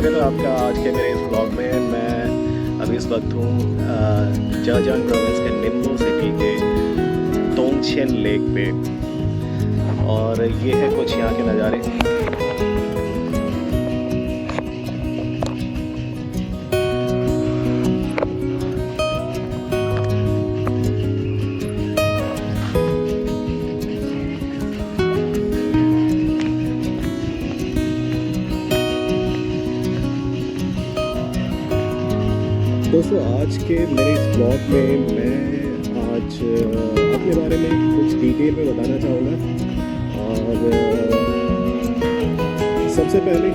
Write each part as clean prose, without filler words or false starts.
स्वागत है आपका आज के मेरे इस ब्लॉग में। मैं अभी इस वक्त हूँ जर्जियांग प्रोविंस के निम्बू सिटी के तोंगछेन लेक पे, और ये है कुछ यहाँ के नज़ारे। दोस्तों, आज के मेरे इस ब्लॉग में मैं आज अपने बारे में कुछ डिटेल में बताना चाहूँगा। और सबसे पहले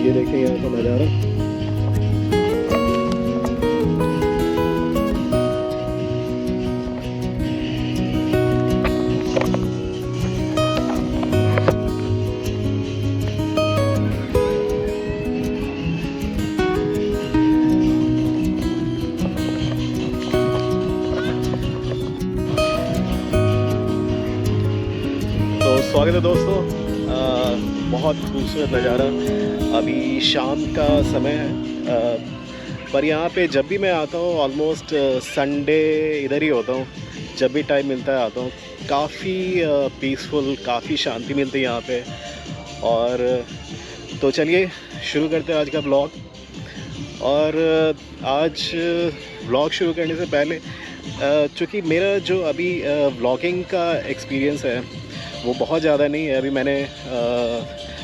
ये देखें यहाँ का नज़ारा। स्वागत है दोस्तों। बहुत खूबसूरत नज़ारा। अभी शाम का समय है, पर यहाँ पे जब भी मैं आता हूँ ऑलमोस्ट संडे इधर ही होता हूँ। जब भी टाइम मिलता है आता हूँ। काफ़ी पीसफुल, काफ़ी शांति मिलती है यहाँ पे। और तो चलिए शुरू करते हैं आज का ब्लॉग। और आज ब्लॉग शुरू करने से पहले चूँकि मेरा जो अभी ब्लॉगिंग का एक्सपीरियंस है वो बहुत ज़्यादा नहीं है। अभी मैंने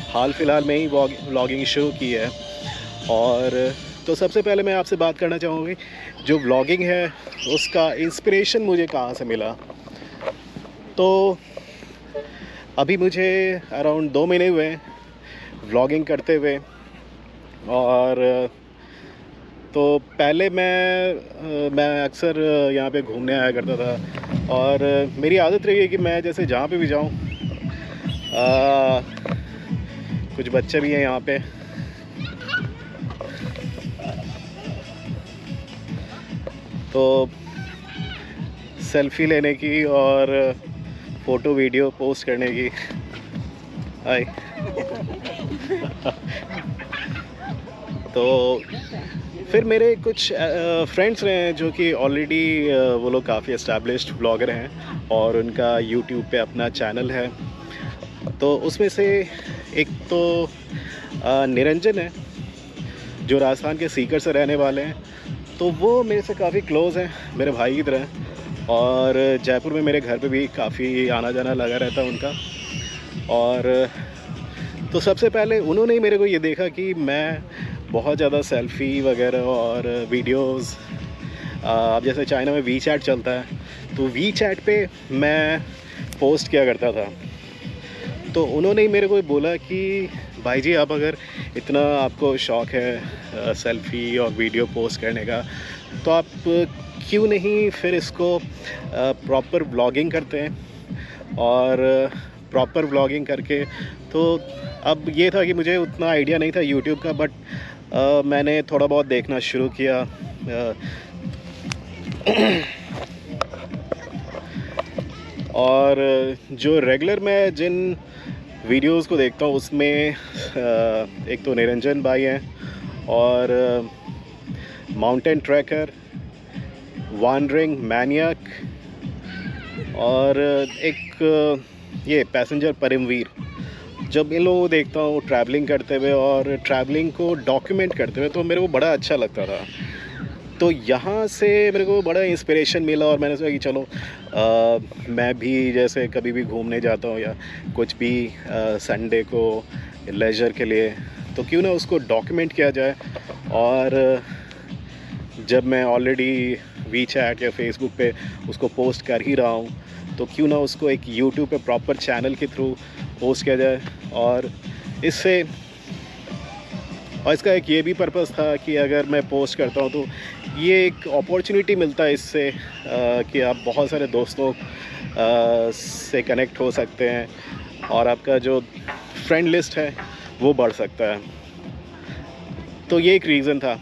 हाल फिलहाल में ही व्लॉगिंग शुरू की है। और तो सबसे पहले मैं आपसे बात करना चाहूँगी, जो व्लॉगिंग है उसका इंस्पिरेशन मुझे कहाँ से मिला। तो अभी मुझे अराउंड 2 महीने हुए व्लॉगिंग करते हुए। और तो पहले मैं अक्सर यहाँ पे घूमने आया करता था, और मेरी आदत रही है कि मैं जैसे जहाँ पे भी जाऊँ, कुछ बच्चे भी हैं यहाँ पे, तो सेल्फ़ी लेने की और फ़ोटो वीडियो पोस्ट करने की। हाय तो फिर मेरे कुछ फ्रेंड्स रहे हैं जो कि ऑलरेडी वो लोग काफ़ी एस्टैब्लिश्ड ब्लॉगर हैं और उनका यूट्यूब पे अपना चैनल है। तो उसमें से एक तो निरंजन है जो राजस्थान के सीकर से रहने वाले हैं। तो वो मेरे से काफ़ी क्लोज़ हैं, मेरे भाई की तरह। और जयपुर में मेरे घर पे भी काफ़ी आना जाना लगा रहता है उनका। और तो सबसे पहले उन्होंने ही मेरे को ये देखा कि मैं बहुत ज़्यादा सेल्फ़ी वगैरह और वीडियोस, अब जैसे चाइना में वी चैट चलता है, तो वी चैट पे मैं पोस्ट किया करता था। तो उन्होंने ही मेरे को बोला कि भाई जी, आप अगर इतना आपको शौक़ है सेल्फ़ी और वीडियो पोस्ट करने का, तो आप क्यों नहीं फिर इसको प्रॉपर व्लॉगिंग करते हैं। और प्रॉपर व्लॉगिंग करके, तो अब ये था कि मुझे उतना आइडिया नहीं था यूट्यूब का, बट मैंने थोड़ा बहुत देखना शुरू किया। और जो रेगुलर मैं जिन वीडियोस को देखता हूँ उसमें एक तो निरंजन भाई हैं, और माउंटेन ट्रैकर, वांडरिंग मैनियक, और एक ये पैसेंजर परमवीर। जब इन लोगों को देखता हूँ ट्रैवलिंग करते हुए और ट्रैवलिंग को डॉक्यूमेंट करते हुए, तो मेरे को बड़ा अच्छा लगता था। तो यहाँ से मेरे को बड़ा इंस्पिरेशन मिला, और मैंने सोचा कि चलो मैं भी जैसे कभी भी घूमने जाता हूँ या कुछ भी संडे को लेजर के लिए, तो क्यों ना उसको डॉक्यूमेंट किया जाए। और जब मैं ऑलरेडी वी चैट या फेसबुक पे उसको पोस्ट कर ही रहा हूँ, तो क्यों ना उसको एक यूट्यूब पे प्रॉपर चैनल के थ्रू पोस्ट किया जाए। और इसका एक ये भी पर्पस था कि अगर मैं पोस्ट करता हूँ तो ये एक अपॉर्चुनिटी मिलता है इससे कि आप बहुत सारे दोस्तों से कनेक्ट हो सकते हैं, और आपका जो फ्रेंड लिस्ट है वो बढ़ सकता है। तो ये एक रीज़न था।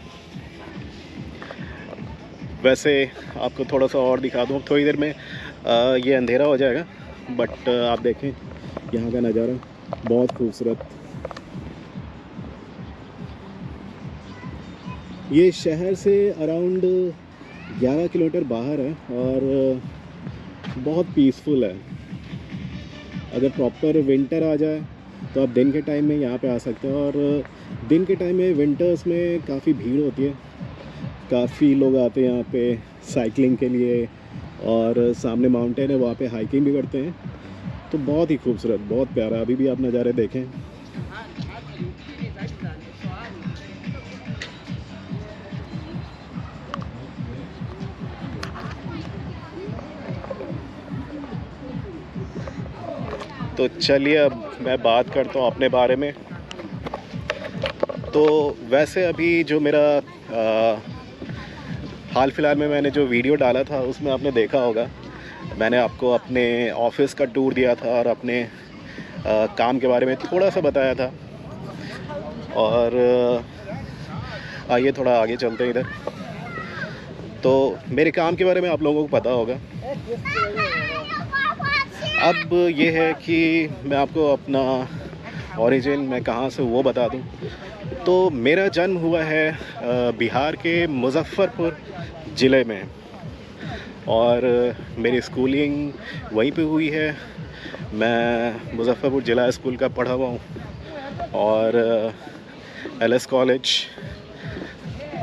वैसे आपको थोड़ा सा और दिखा दूँ थोड़ी देर में। ये अंधेरा हो जाएगा, बट आप देखें यहाँ का नज़ारा बहुत खूबसूरत। ये शहर से अराउंड 11 किलोमीटर बाहर है और बहुत पीसफुल है। अगर प्रॉपर विंटर आ जाए तो आप दिन के टाइम में यहाँ पे आ सकते हैं, और दिन के टाइम में विंटर्स में काफ़ी भीड़ होती है, काफ़ी लोग आते हैं यहाँ पे साइकिलिंग के लिए, और सामने माउंटेन है वहाँ पे हाइकिंग भी करते हैं। तो बहुत ही खूबसूरत, बहुत प्यारा। अभी भी आप नज़ारे देखें। तो चलिए अब मैं बात करता हूँ अपने बारे में। तो वैसे अभी जो मेरा हाल फिलहाल में मैंने जो वीडियो डाला था उसमें आपने देखा होगा, मैंने आपको अपने ऑफिस का टूर दिया था और अपने काम के बारे में थोड़ा सा बताया था। और आइए थोड़ा आगे चलते हैं इधर। तो मेरे काम के बारे में आप लोगों को पता होगा। अब ये है कि मैं आपको अपना ओरिजिन मैं कहाँ से वो बता दूँ। तो मेरा जन्म हुआ है बिहार के मुज़फ़्फ़रपुर ज़िले में, और मेरी स्कूलिंग वहीं पे हुई है। मैं मुज़फ़्फ़रपुर ज़िला स्कूल का पढ़ा हुआ हूँ और एलएस कॉलेज।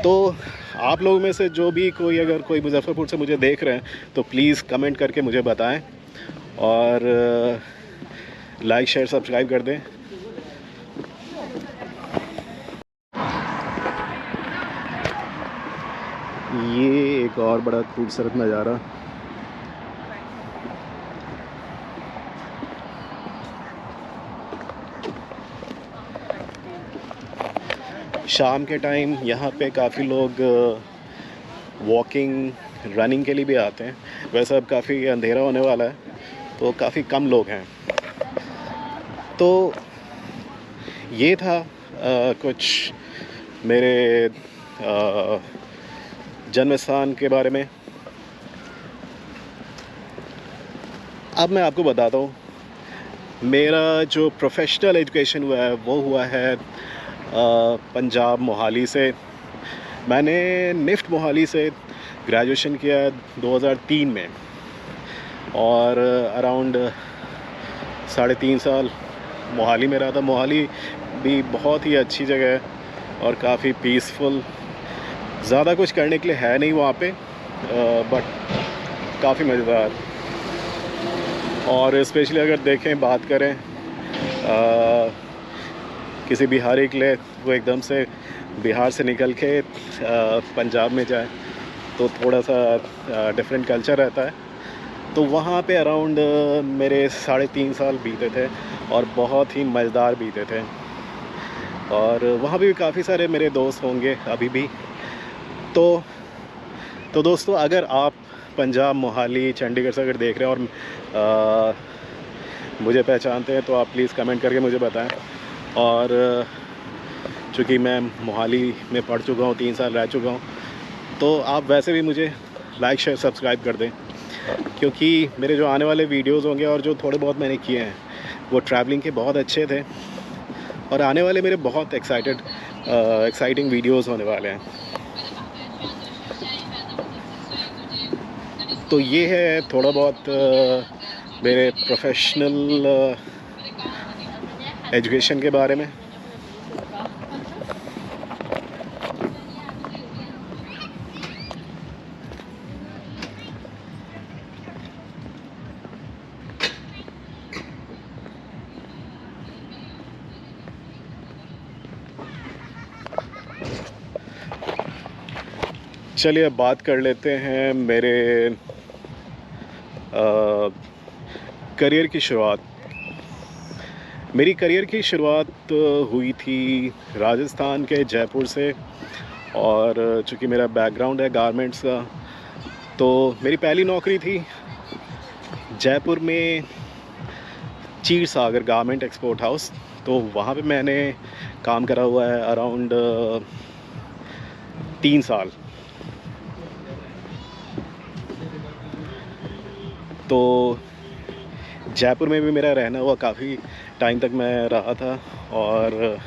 तो आप लोगों में से जो भी कोई अगर कोई मुज़फ़्फ़रपुर से मुझे देख रहे हैं तो प्लीज़ कमेंट करके मुझे बताएं, और लाइक शेयर सब्सक्राइब कर दें। ये एक और बड़ा खूबसूरत नज़ारा। शाम के टाइम यहाँ पे काफ़ी लोग वॉकिंग रनिंग के लिए भी आते हैं। वैसे अब काफ़ी अंधेरा होने वाला है तो काफ़ी कम लोग हैं। तो ये था कुछ मेरे जन्म स्थान के बारे में। अब मैं आपको बताता हूँ, मेरा जो प्रोफेशनल एजुकेशन हुआ है वो हुआ है पंजाब मोहाली से। मैंने निफ्ट मोहाली से ग्रेजुएशन किया 2003 में, और अराउंड 3.5 साल मोहाली में रहा था। मोहाली भी बहुत ही अच्छी जगह है और काफ़ी पीसफुल। ज़्यादा कुछ करने के लिए है नहीं वहाँ पे, बट काफ़ी मज़ेदार। और स्पेशली अगर देखें बात करें किसी बिहारी के लिए, वो एकदम से बिहार से निकल के पंजाब में जाए तो थोड़ा सा डिफरेंट कल्चर रहता है। तो वहाँ पे अराउंड मेरे 3.5 साल बीते थे और बहुत ही मज़ेदार बीते थे। और वहाँ भी काफ़ी सारे मेरे दोस्त होंगे अभी भी। तो दोस्तों, अगर आप पंजाब मोहाली चंडीगढ़ से अगर देख रहे हैं और मुझे पहचानते हैं तो आप प्लीज़ कमेंट करके मुझे बताएं। और चूँकि मैं मोहाली में पढ़ चुका हूँ, 3 साल रह चुका हूँ, तो आप वैसे भी मुझे लाइक शेयर सब्सक्राइब कर दें, क्योंकि मेरे जो आने वाले वीडियोस होंगे और जो थोड़े बहुत मैंने किए हैं वो ट्रैवलिंग के बहुत अच्छे थे, और आने वाले मेरे बहुत एक्साइटिंग वीडियोस होने वाले हैं। तो ये है थोड़ा बहुत मेरे प्रोफेशनल एजुकेशन के बारे में। चलिए अब बात कर लेते हैं मेरे करियर की शुरुआत। मेरी करियर की शुरुआत हुई थी राजस्थान के जयपुर से, और चूँकि मेरा बैकग्राउंड है गारमेंट्स का, तो मेरी पहली नौकरी थी जयपुर में चीर सागर गारमेंट एक्सपोर्ट हाउस। तो वहाँ पे मैंने काम करा हुआ है अराउंड 3 साल। तो जयपुर में भी मेरा रहना हुआ, काफ़ी टाइम तक मैं रहा था और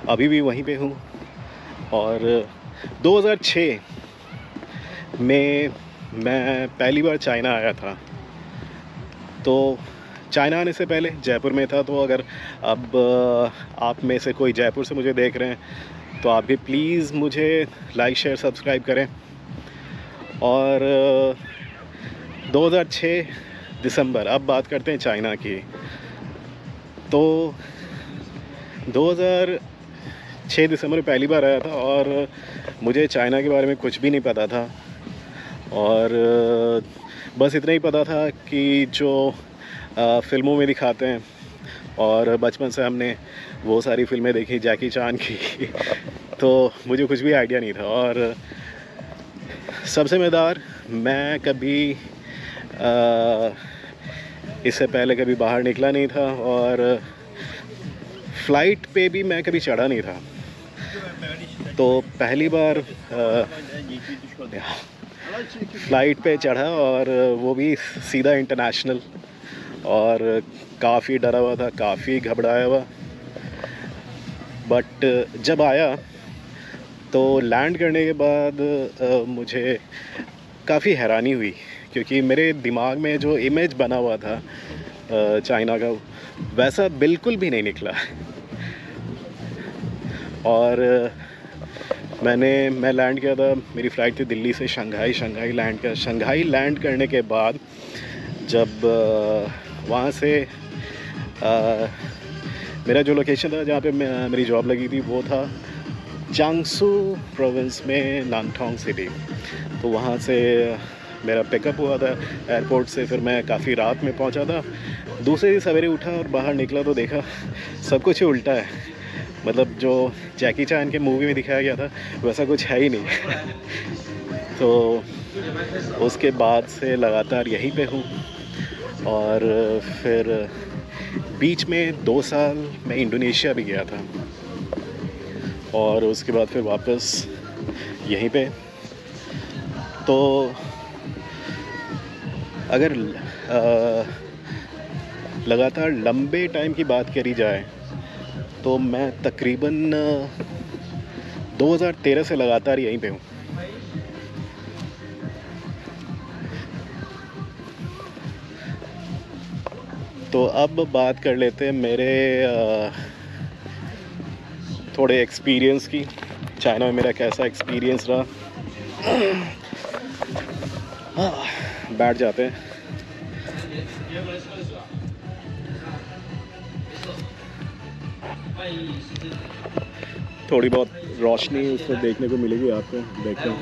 अभी भी वहीं पे हूँ। और 2006 में मैं पहली बार चाइना आया था। तो चाइना आने से पहले जयपुर में था। तो अगर अब आप में से कोई जयपुर से मुझे देख रहे हैं तो आप भी प्लीज़ मुझे लाइक शेयर सब्सक्राइब करें। और 2006 दिसंबर, अब बात करते हैं चाइना की। तो 2006 दिसंबर में पहली बार आया था और मुझे चाइना के बारे में कुछ भी नहीं पता था। और बस इतना ही पता था कि जो फ़िल्मों में दिखाते हैं, और बचपन से हमने वो सारी फ़िल्में देखी जैकी चान की तो मुझे कुछ भी आइडिया नहीं था। और सबसे मज़ेदार, मैं कभी इससे पहले कभी बाहर निकला नहीं था और फ़्लाइट पे भी मैं कभी चढ़ा नहीं था। तो पहली बार फ़्लाइट पे चढ़ा और वो भी सीधा इंटरनेशनल, और काफ़ी डरा हुआ था, काफ़ी घबराया हुआ। बट जब आया तो लैंड करने के बाद मुझे काफ़ी हैरानी हुई, क्योंकि मेरे दिमाग में जो इमेज बना हुआ था चाइना का, वैसा बिल्कुल भी नहीं निकला। और मैं लैंड किया था, मेरी फ़्लाइट थी दिल्ली से शंघाई लैंड करने के बाद जब वहाँ से मेरा जो लोकेशन था जहाँ पे मेरी जॉब लगी थी वो था जियांगसू प्रोविंस में नानटोंग सिटी। तो वहाँ से मेरा पिकअप हुआ था एयरपोर्ट से, फिर मैं काफ़ी रात में पहुँचा था। दूसरे दिन सवेरे उठा और बाहर निकला तो देखा सब कुछ ही उल्टा है। मतलब जो जैकी चैन के मूवी में दिखाया गया था वैसा कुछ है ही नहीं। तो उसके बाद से लगातार यहीं पे हूँ। और फिर बीच में 2 साल मैं इंडोनेशिया भी गया था और उसके बाद फिर वापस यहीं पे। तो अगर लगातार लंबे टाइम की बात करी जाए तो मैं तकरीबन 2013 से लगातार यहीं पे हूँ। तो अब बात कर लेते हैं मेरे थोड़े एक्सपीरियंस की। चाइना में मेरा कैसा एक्सपीरियंस रहा। बैठ जाते हैं। थोड़ी बहुत रोशनी उसमें देखने को मिलेगी आपको, देखते हैं।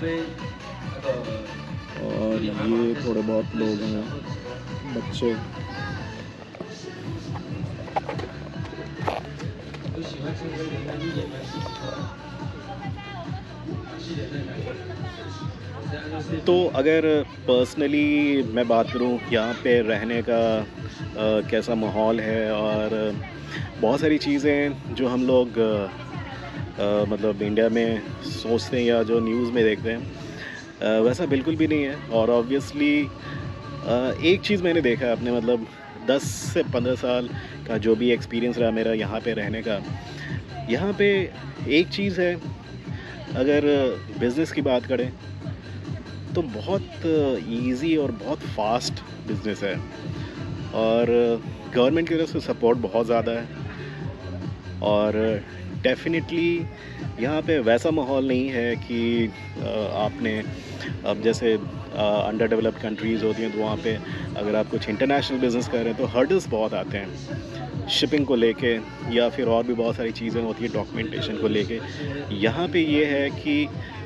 और ये थोड़े बहुत लोग हैं, बच्चे। तो अगर पर्सनली मैं बात करूं यहाँ पे रहने का कैसा माहौल है, और बहुत सारी चीज़ें जो हम लोग मतलब इंडिया में सोचते हैं या जो न्यूज़ में देखते हैं वैसा बिल्कुल भी नहीं है। और ऑब्वियसली एक चीज़ मैंने देखा है अपने मतलब 10 से 15 साल का जो भी एक्सपीरियंस रहा मेरा यहाँ पे रहने का, यहाँ पे एक चीज़ है, अगर बिज़नेस की बात करें तो बहुत इजी और बहुत फास्ट बिज़नेस है, और गवर्नमेंट की तरफ से सपोर्ट बहुत ज़्यादा है। और डेफिनेटली यहाँ पे वैसा माहौल नहीं है कि आपने अब जैसे अंडर डेवलप्ड कंट्रीज़ होती हैं तो वहाँ पे अगर आप कुछ इंटरनेशनल बिज़नेस कर रहे हैं तो हर्डल्स बहुत आते हैं शिपिंग को लेके, या फिर और भी बहुत सारी चीज़ें होती हैं डॉक्यूमेंटेशन को लेके। यहाँ पे ये है कि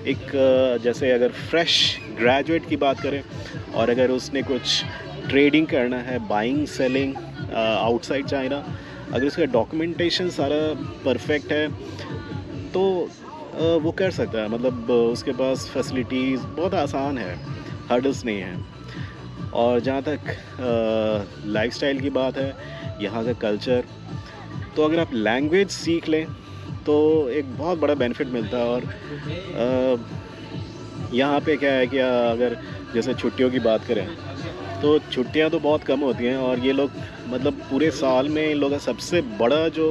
एक जैसे अगर फ्रेश ग्रेजुएट की बात करें और अगर उसने कुछ ट्रेडिंग करना है, बाइंग सेलिंग आउटसाइड चाइना, अगर उसका डॉक्यूमेंटेशन सारा परफेक्ट है तो वो कर सकता है। मतलब उसके पास फैसिलिटीज़ बहुत आसान है, हर्डल्स नहीं है। और जहाँ तक लाइफस्टाइल की बात है, यहाँ का कल्चर, तो अगर आप लैंग्वेज सीख लें तो एक बहुत बड़ा बेनिफिट मिलता है। और यहाँ पे क्या है कि अगर जैसे छुट्टियों की बात करें तो छुट्टियां तो बहुत कम होती हैं और ये लोग मतलब पूरे साल में इन लोगों का सबसे बड़ा जो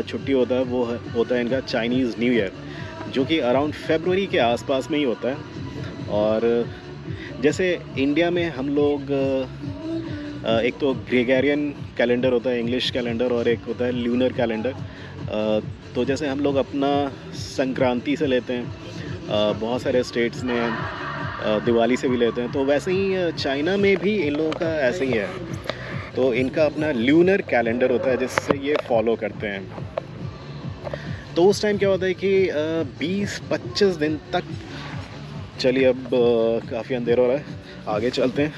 छुट्टी होता है वो होता है इनका चाइनीज़ न्यू ईयर, जो कि अराउंड फरवरी के आसपास में ही होता है। और जैसे इंडिया में हम लोग एक तो ग्रेगोरियन कैलेंडर होता है, इंग्लिश कैलेंडर, और एक होता है ल्यूनर कैलेंडर। तो जैसे हम लोग अपना संक्रांति से लेते हैं, बहुत सारे स्टेट्स में दिवाली से भी लेते हैं, तो वैसे ही चाइना में भी इन लोगों का ऐसे ही है। तो इनका अपना ल्यूनर कैलेंडर होता है जिससे ये फॉलो करते हैं। तो उस टाइम क्या होता है कि 20-25 दिन तक, चलिए अब काफ़ी अंधेरा हो रहा है, आगे चलते हैं,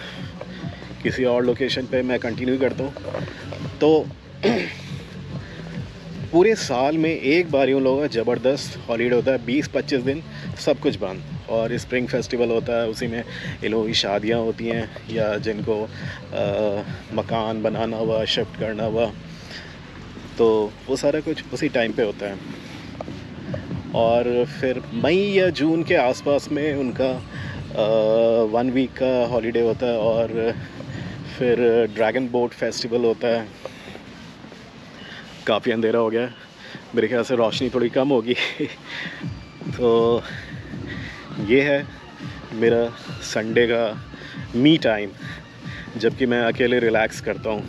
किसी और लोकेशन पे मैं कंटिन्यू करता हूँ। तो पूरे साल में एक बार उन लोगों का ज़बरदस्त हॉलीडे होता है, 20-25 दिन सब कुछ बंद, और स्प्रिंग फेस्टिवल होता है, उसी में इन लोगों की शादियाँ होती हैं, या जिनको मकान बनाना हुआ, शिफ्ट करना हुआ, तो वो सारा कुछ उसी टाइम पे होता है। और फिर मई या जून के आसपास में उनका 1 वीक का हॉलीडे होता है, और फिर ड्रैगन बोट फेस्टिवल होता है। काफ़ी अंधेरा हो गया है, मेरे ख्याल से रोशनी थोड़ी कम होगी तो ये है मेरा संडे का मी टाइम, जबकि मैं अकेले रिलैक्स करता हूँ।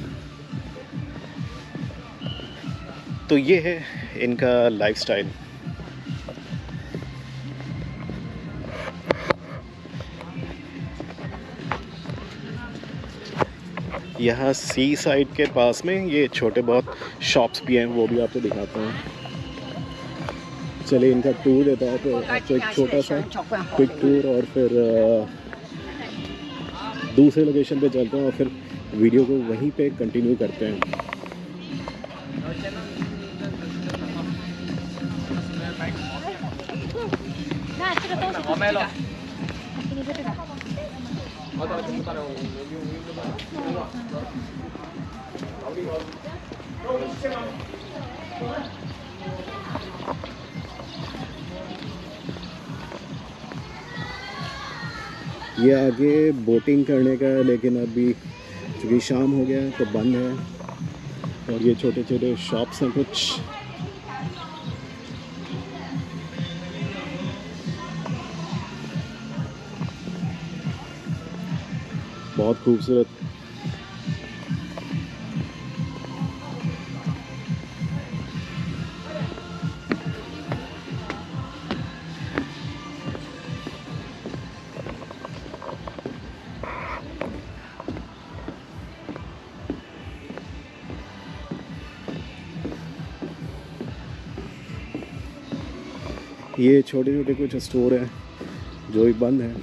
तो ये है इनका लाइफस्टाइल। यहाँ सी साइड के पास में ये छोटे बहुत शॉप्स भी हैं, वो भी आपको दिखाता हूँ। चलिए इनका टूर देता है, तो आपको एक छोटा सा क्विक टूर, और फिर दूसरे लोकेशन पे चलते हैं और फिर वीडियो को वहीं पे कंटिन्यू करते हैं। ये आगे बोटिंग करने का है, लेकिन अभी चूँकि शाम हो गया है तो बंद है। और ये छोटे छोटे शॉप्स हैं कुछ। बहुत खूबसूरत। ये छोटे छोटे कुछ स्टोर हैं जो भी बंद हैं।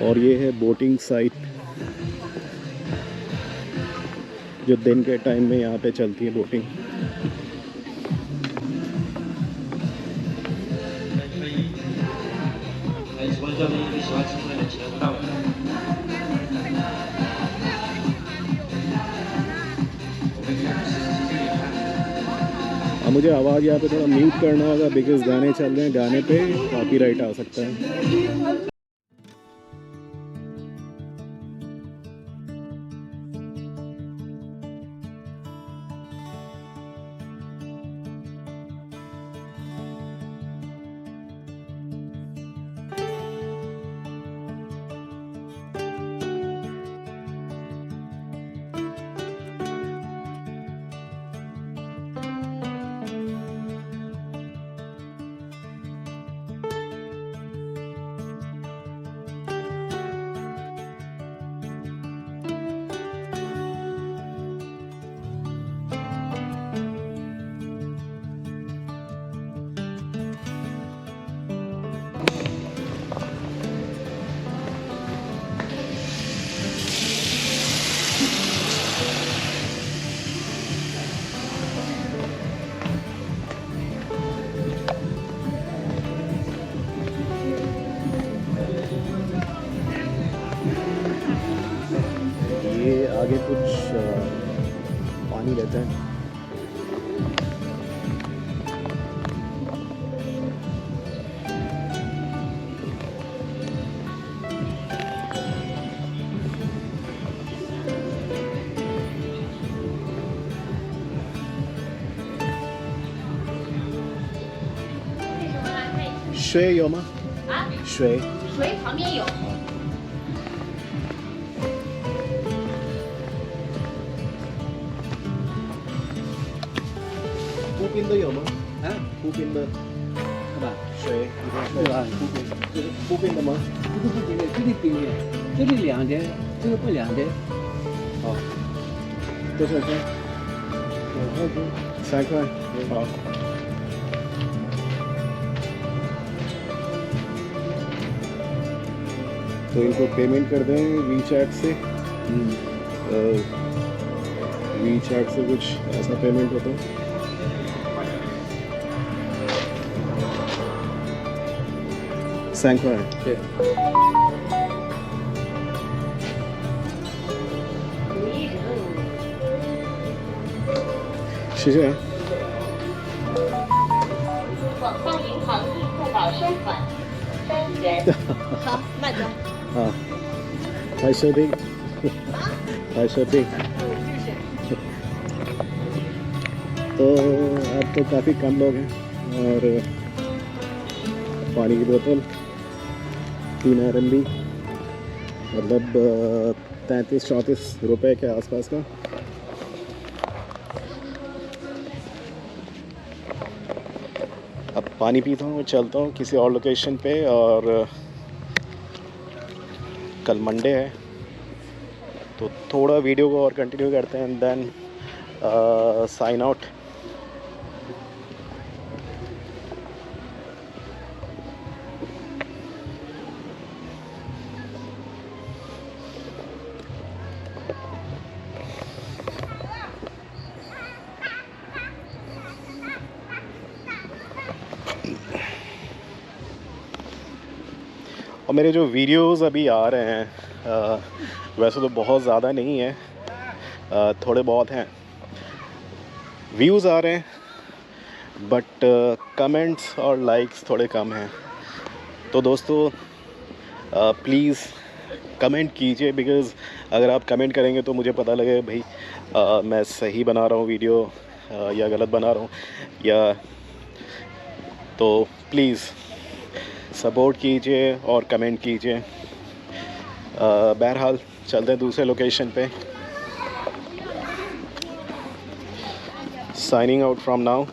और ये है बोटिंग साइट जो दिन के टाइम में यहाँ पे चलती है बोटिंग। अब मुझे आवाज़ यहाँ पे थोड़ा म्यूट करना होगा बिकॉज़ गाने चल रहे हैं, गाने पे कॉपीराइट आ सकता है। आगे कुछ पानी रहता है।水有吗？啊，水。水旁边有。湖边的有吗？啊，湖边的是吧？水，对吧？这是湖边的吗？这个不冰的，这里冰的，这里凉的，这个不凉的。好，多少钱？3块。好。तो इनको पेमेंट कर दें वीचैट से। वीचैट से कुछ ऐसा पेमेंट होता है। है। 对。谢谢。广丰银行易付宝收款3元。好，慢走。हाँ, हाय शोधिक। हाय शोधिक। तो अब तो काफ़ी कम लोग हैं और पानी की बोतल 3 RMB मतलब 33-34 रुपए के आसपास का। अब पानी पीता हूँ, चलता हूँ किसी और लोकेशन पे। और कल मंडे है तो थोड़ा वीडियो को और कंटिन्यू करते हैं एंड देन साइन आउट। और मेरे जो वीडियोस अभी आ रहे हैं वैसे तो बहुत ज़्यादा नहीं है, थोड़े बहुत हैं, व्यूज़ आ रहे हैं बट कमेंट्स और लाइक्स थोड़े कम हैं। तो दोस्तों प्लीज़ कमेंट कीजिए, बिकॉज़ अगर आप कमेंट करेंगे तो मुझे पता लगे भाई मैं सही बना रहा हूँ वीडियो या गलत बना रहा हूँ या। तो प्लीज़ सपोर्ट कीजिए और कमेंट कीजिए। बहरहाल चलते हैं दूसरे लोकेशन पे। Signing out from now.